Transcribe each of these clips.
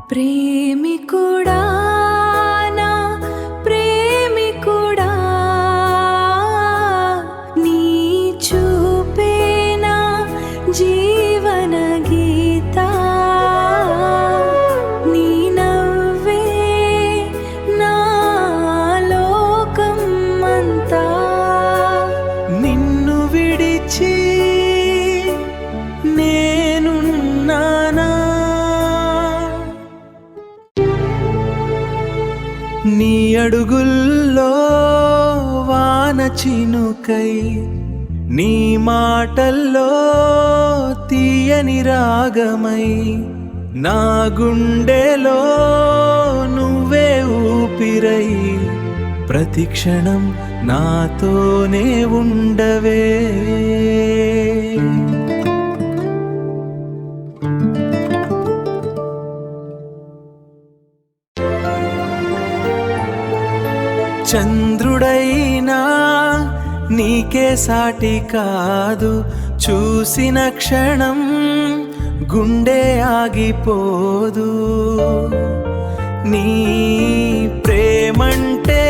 ప్రేమికుడా నా ప్రేమికుడా నీ చూపే నా జీవన గీత నీ నవ్వే నా లోకం అంతా నిన్ను విడిచి నేనున్నానా నీ అడుగుల్లో వాన చినుకై నీ మాటల్లో తీయని రాగమై నా గుండెలో నువ్వే ఊపిరై ప్రతి క్షణం నాతోనే ఉండవే. చంద్రుడైనా నీకే సాటి కాదు, చూసిన క్షణం గుండె ఆగిపోదు. నీ ప్రేమంటే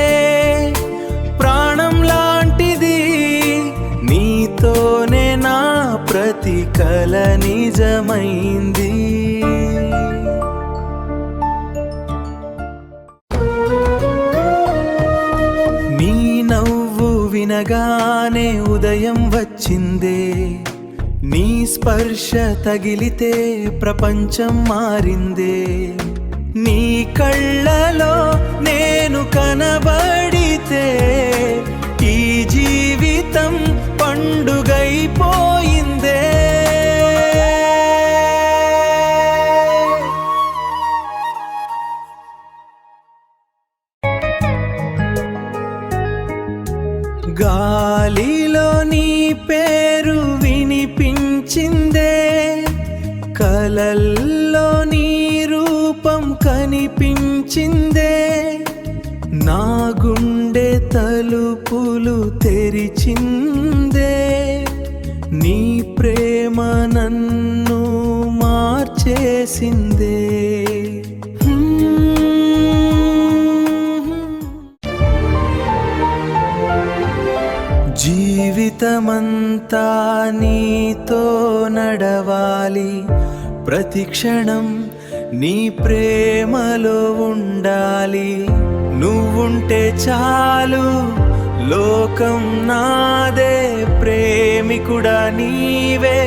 ప్రాణం లాంటిది, నీతోనే నా ప్రతి కల నిజమైంది. నీ నవ్వు వినగానే ఉదయం వచ్చిందే, నీ స్పర్శ తగిలితే ప్రపంచం మారిందే. నీ కళ్ళలో నేను కనబడితే ఈ జీవితం పండుగైపోయిందే. గాలిలో నీ పేరు వినిపించిందే, కలల్లో నీ రూపం కనిపించిందే. నా గుండె తలుపులు తెరిచిందే, నీ ప్రేమ నన్ను మార్చేసిందే. జీవితమంతా నీతో నడవాలి, ప్రతి క్షణం నీ ప్రేమలో ఉండాలి. నువ్వుంటే చాలు లోకం నాదే, ప్రేమికుడా నీవే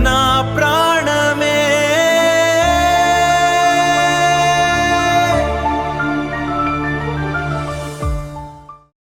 నా ప్రాణమే.